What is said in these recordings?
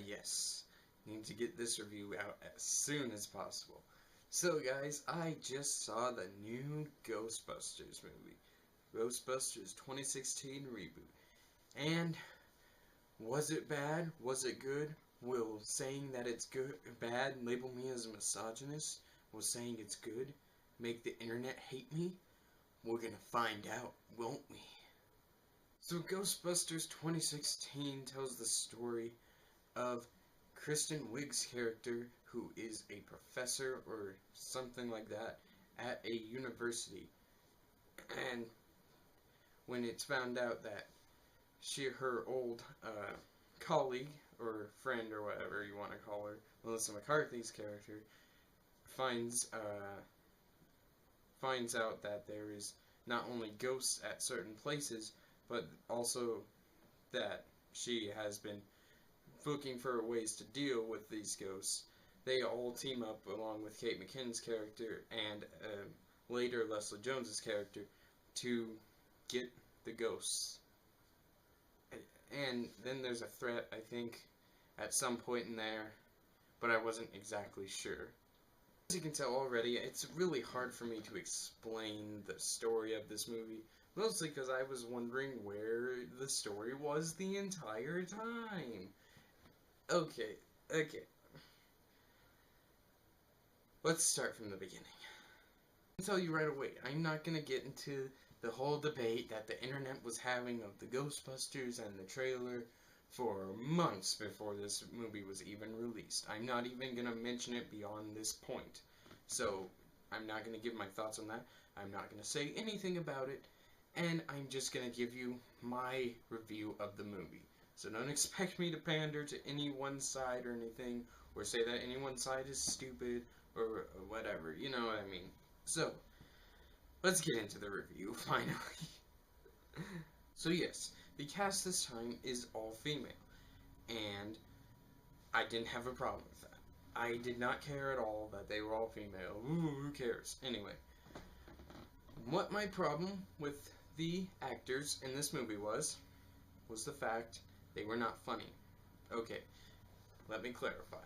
Yes. Need to get this review out as soon as possible. So guys, I just saw the new Ghostbusters movie. Ghostbusters 2016 reboot. And was it bad? Was it good? Will saying that it's good bad label me as a misogynist? Will saying it's good make the internet hate me? We're gonna find out, won't we? So Ghostbusters 2016 tells the story of Kristen Wiig's character, who is a professor or something like that at a university. And when it's found out that her old colleague or friend or whatever you want to call her, Melissa McCarthy's character, finds out that there is not only ghosts at certain places, but also that she has been looking for ways to deal with these ghosts. They all team up along with Kate McKinnon's character and later Leslie Jones's character to get the ghosts. And then there's a threat, I think, at some point in there, but I wasn't exactly sure. As you can tell already, it's really hard for me to explain the story of this movie, mostly because I was wondering where the story was the entire time. Okay. Let's start from the beginning. I'll tell you right away, I'm not going to get into the whole debate that the internet was having of the Ghostbusters and the trailer for months before this movie was even released. I'm not even going to mention it beyond this point. So, I'm not going to give my thoughts on that. I'm not going to say anything about it. And I'm just going to give you my review of the movie. So don't expect me to pander to any one side or anything, or say that any one side is stupid, or whatever, you know what I mean. So, let's get into the review, finally. So yes, the cast this time is all female, and I didn't have a problem with that. I did not care at all that they were all female. Ooh, who cares? Anyway, what my problem with the actors in this movie was the fact they were not funny. Okay, let me clarify.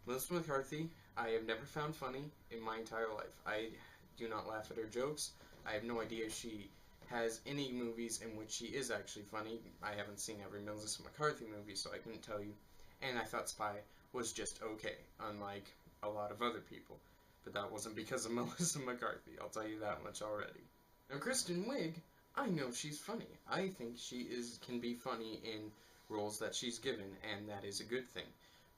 Melissa McCarthy, I have never found funny in my entire life. I do not laugh at her jokes. I have no idea she has any movies in which she is actually funny. I haven't seen every Melissa McCarthy movie, so I couldn't tell you. And I thought Spy was just okay, unlike a lot of other people. But that wasn't because of Melissa McCarthy, I'll tell you that much already. Now, Kristen Wiig, I know she's funny. I think she can be funny in roles that she's given, and that is a good thing.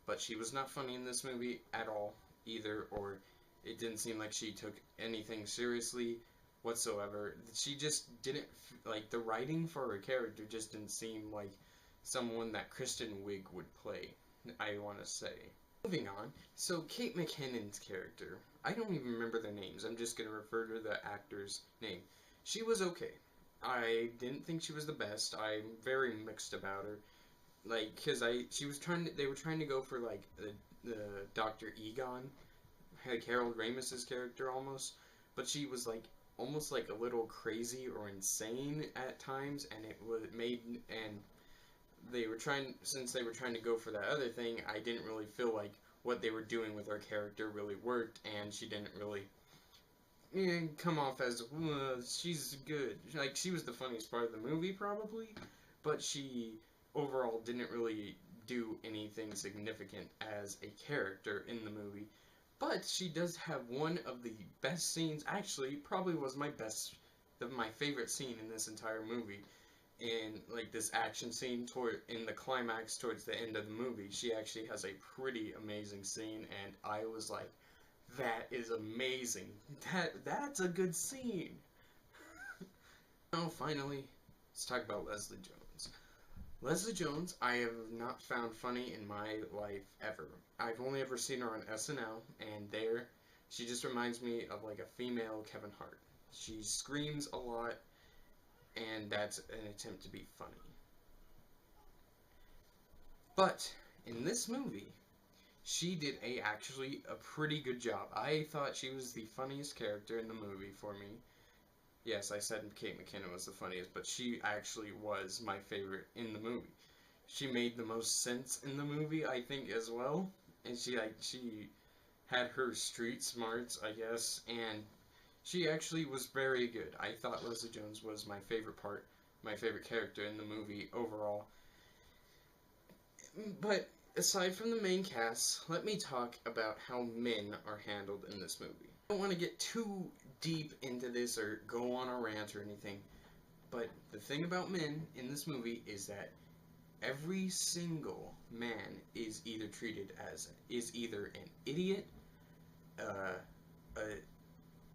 But she was not funny in this movie at all, either, or it didn't seem like she took anything seriously whatsoever. She just didn't, like, the writing for her character just didn't seem like someone that Kristen Wiig would play, I want to say. Moving on, so Kate McKinnon's character, I don't even remember their names, I'm just going to refer to the actor's name. She was okay. I didn't think she was the best. I'm very mixed about her. Like, cause they were trying to go for like the Dr. Egon, like Harold Ramis's character almost, but she was like almost like a little crazy or insane at times, and since they were trying to go for that other thing, I didn't really feel like what they were doing with her character really worked, and she didn't really come off as, she's good. Like, she was the funniest part of the movie, probably, but she overall didn't really do anything significant as a character in the movie. But she does have one of the best scenes, actually, probably was my favorite scene in this entire movie. In, like, this action scene in the climax towards the end of the movie, she actually has a pretty amazing scene, and I was like, that is amazing. That's a good scene. Now, finally, let's talk about Leslie Jones. Leslie Jones, I have not found funny in my life ever. I've only ever seen her on SNL, and there, she just reminds me of like a female Kevin Hart. She screams a lot, and that's an attempt to be funny. But, in this movie, she did actually a pretty good job. I thought she was the funniest character in the movie for me. Yes, I said Kate McKinnon was the funniest, but she actually was my favorite in the movie. she made the most sense in the movie, I think, as well. And she had her street smarts, I guess, and she actually was very good. I thought Leslie Jones was my favorite character in the movie overall. But aside from the main cast, let me talk about how men are handled in this movie. I don't want to get too deep into this or go on a rant or anything, but the thing about men in this movie is that every single man is either an idiot, a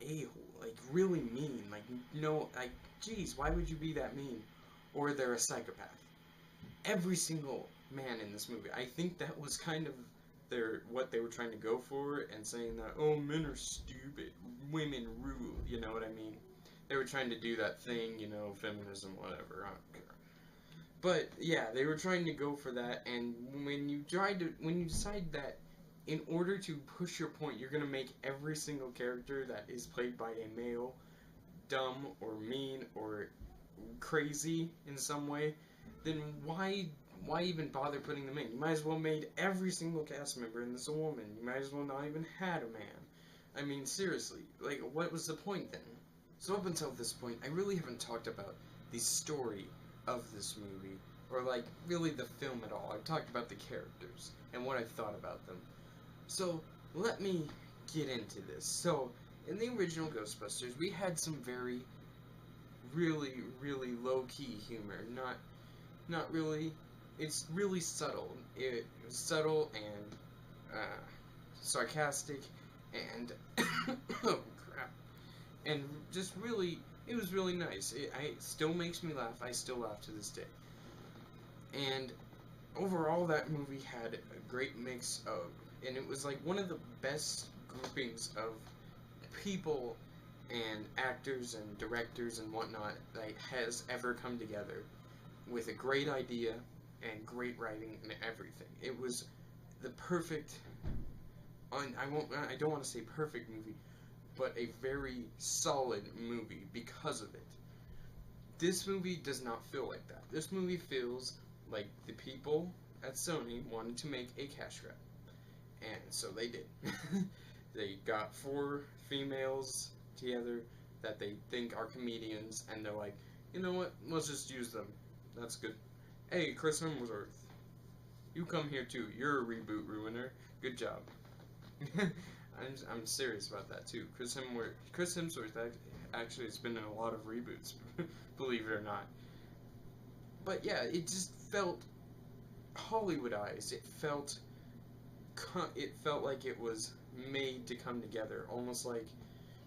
a-hole, like really mean, like no, like geez, why would you be that mean? Or they're a psychopath. Every single man in this movie. I think that was kind of what they were trying to go for, and saying that, oh, men are stupid, women rule, you know what I mean? They were trying to do that thing, feminism, whatever, I don't care. But yeah, they were trying to go for that, and when you decide that in order to push your point, you're gonna make every single character that is played by a male dumb or mean or crazy in some way, then why even bother putting them in? You might as well made every single cast member in this a woman. You might as well not even had a man. I mean, seriously, like, what was the point then? So up until this point, I really haven't talked about the story of this movie, or like, really the film at all. I've talked about the characters, and what I've thought about them. So, let me get into this. So, in the original Ghostbusters, we had some very, really, really low-key humor. Not really. It's really subtle. It was subtle and sarcastic and oh crap, and just really, it was really nice. It still makes me laugh. I still laugh to this day. And overall, that movie had a great mix of, and it was like one of the best groupings of people and actors and directors and whatnot that has ever come together, with a great idea and great writing and everything. It was the perfect, I don't want to say perfect movie, but a very solid movie because of it. This movie does not feel like that. This movie feels like the people at Sony wanted to make a cash grab, and so they did. They got 4 females together that they think are comedians, and they're like, you know what, let's just use them. That's good. Hey, Chris Hemsworth, you come here too. You're a reboot ruiner. Good job. I'm serious about that too. Chris Hemsworth actually has been in a lot of reboots, believe it or not. But yeah, it just felt Hollywoodized. It felt like it was made to come together. Almost like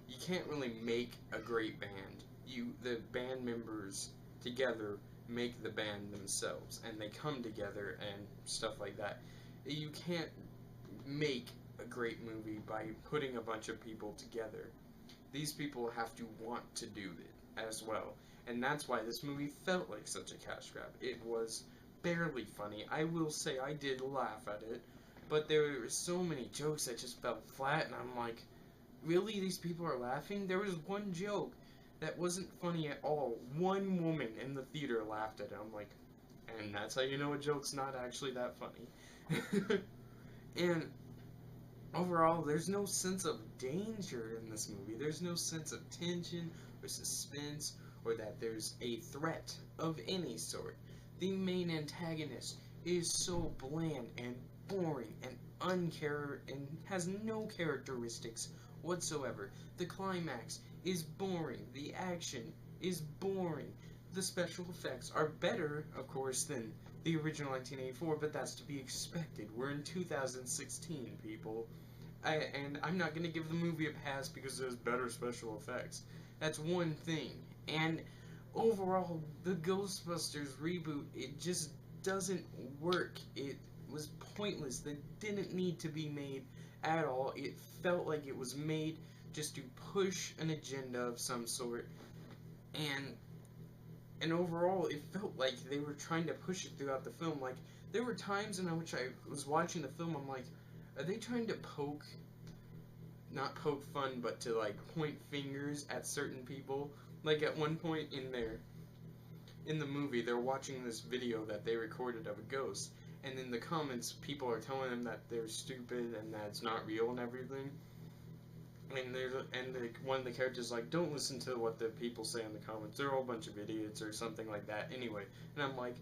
you can't really make a great band. The band members together make the band themselves, and they come together and stuff like that. You can't make a great movie by putting a bunch of people together. These people have to want to do it as well, and that's why this movie felt like such a cash grab. It was barely funny. I will say I did laugh at it, but there were so many jokes that just fell flat, and I'm like, really, these people are laughing? There was one joke that wasn't funny at all. One woman in the theater laughed at it. I'm like, and that's how you know a joke's not actually that funny. And overall, there's no sense of danger in this movie. There's no sense of tension or suspense, or that there's a threat of any sort. The main antagonist is so bland and boring and and has no characteristics whatsoever. The climax is boring. The action is boring. The special effects are better, of course, than the original 1984, but that's to be expected. We're in 2016, people. And I'm not going to give the movie a pass because there's better special effects. That's one thing. And overall, the Ghostbusters reboot, it just doesn't work. It was pointless. That didn't need to be made at all. It felt like it was made just to push an agenda of some sort, and overall, it felt like they were trying to push it throughout the film. Like, there were times in which I was watching the film, I'm like, are they trying to not poke fun, but to, like, point fingers at certain people? Like, at one point in there, in the movie, they're watching this video that they recorded of a ghost, and in the comments, people are telling them that they're stupid and that it's not real and everything. One of the characters is like, don't listen to what the people say in the comments. They're all a bunch of idiots or something like that. Anyway, and I'm like,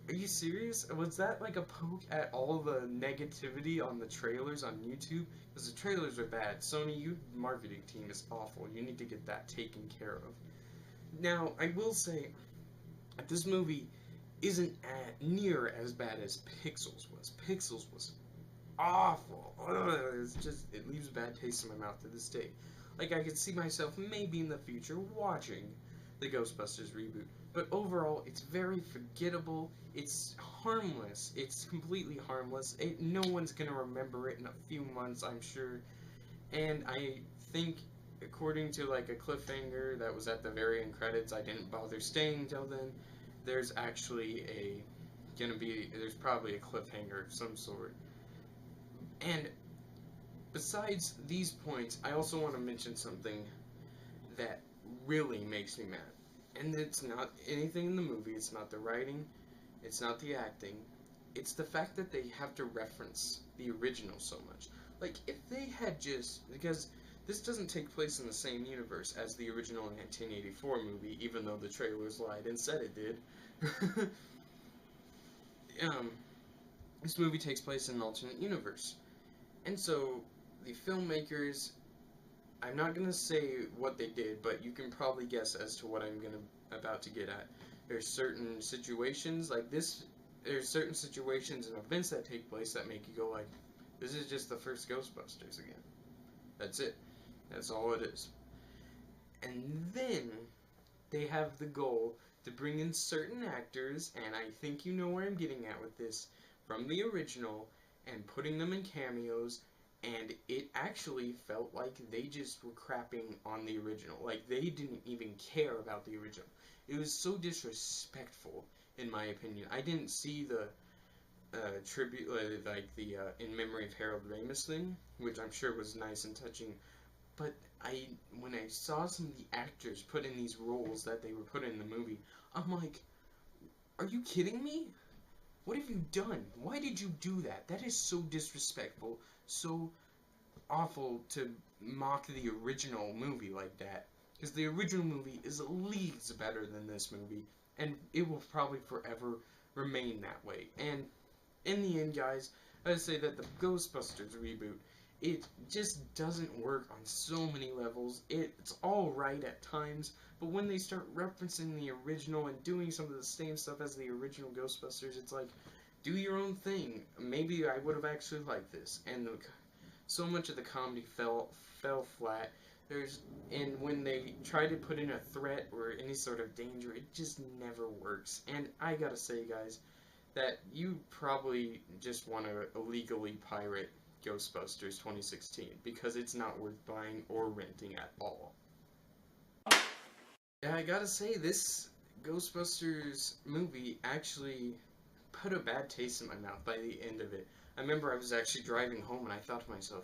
are you serious? Was that like a poke at all the negativity on the trailers on YouTube? Because the trailers are bad. Sony, your marketing team is awful. You need to get that taken care of. Now, I will say, this movie isn't near as bad as Pixels was. Pixels was awful. It's just, it leaves a bad taste in my mouth to this day. Like, I could see myself maybe in the future watching the Ghostbusters reboot. But overall, it's very forgettable. It's harmless. It's completely harmless. No one's gonna remember it in a few months, I'm sure. And I think, according to like a cliffhanger that was at the very end credits, I didn't bother staying till then. There's actually there's probably a cliffhanger of some sort. And besides these points, I also want to mention something that really makes me mad. And it's not anything in the movie, it's not the writing, it's not the acting, it's the fact that they have to reference the original so much. Like, if they had because this doesn't take place in the same universe as the original 1984 movie, even though the trailers lied and said it did. This movie takes place in an alternate universe. And so, the filmmakers, I'm not going to say what they did, but you can probably guess as to what I'm about to get at. There's certain situations like this, there's certain situations and events that take place that make you go like, this is just the first Ghostbusters again. That's it. That's all it is. And then, they have the goal to bring in certain actors, and I think you know where I'm getting at with this, from the original, and putting them in cameos, and it actually felt like they just were crapping on the original. Like, they didn't even care about the original. It was so disrespectful, in my opinion. I didn't see the tribute, the In Memory of Harold Ramis thing, which I'm sure was nice and touching, but when I saw some of the actors put in these roles that they were put in the movie, I'm like, are you kidding me? What have you done? Why did you do that? That is so disrespectful, so awful to mock the original movie like that. Because the original movie is leagues better than this movie, and it will probably forever remain that way. And in the end, guys, I say that the Ghostbusters reboot, it just doesn't work on so many levels. It's alright at times, but when they start referencing the original and doing some of the same stuff as the original Ghostbusters, it's like, do your own thing. Maybe I would have actually liked this. And so much of the comedy fell flat. And when they try to put in a threat or any sort of danger, it just never works. And I gotta say, guys, that you probably just want to illegally pirate Ghostbusters 2016, because it's not worth buying or renting at all. Yeah, I gotta say, this Ghostbusters movie actually put a bad taste in my mouth by the end of it. I remember I was actually driving home and I thought to myself,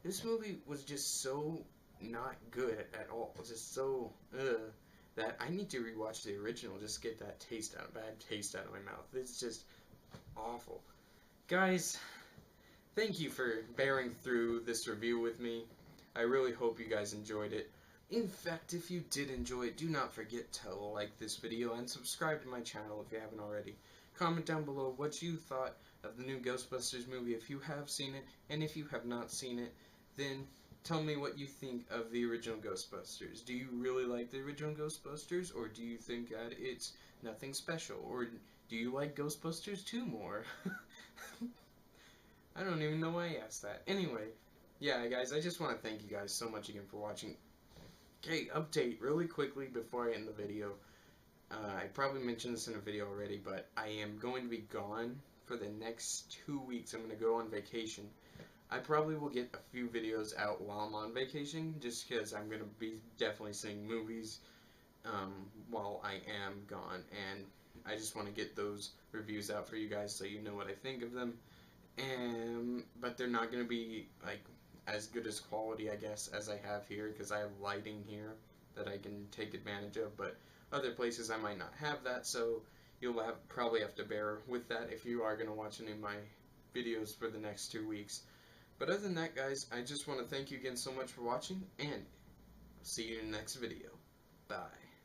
this movie was just so not good at all. It was just so, that I need to rewatch the original just to get that bad taste out of my mouth. It's just awful. Guys, thank you for bearing through this review with me. I really hope you guys enjoyed it. In fact, if you did enjoy it, do not forget to like this video and subscribe to my channel if you haven't already. Comment down below what you thought of the new Ghostbusters movie if you have seen it, and if you have not seen it, then tell me what you think of the original Ghostbusters. Do you really like the original Ghostbusters, or do you think that it's nothing special, or do you like Ghostbusters 2 more? I don't even know why I asked that. Anyway, yeah, guys, I just want to thank you guys so much again for watching. Okay, update really quickly before I end the video. I probably mentioned this in a video already, but I am going to be gone for the next 2 weeks. I'm going to go on vacation. I probably will get a few videos out while I'm on vacation, just because I'm going to be definitely seeing movies while I am gone, and I just want to get those reviews out for you guys so you know what I think of them. But they're not going to be like as good as quality, I guess, as I have here, because I have lighting here that I can take advantage of. But Other places I might not have that, so you'll probably have to bear with that if you are going to watch any of my videos for the next 2 weeks. But other than that, guys, I just want to thank you again so much for watching, and see you in the next video. Bye.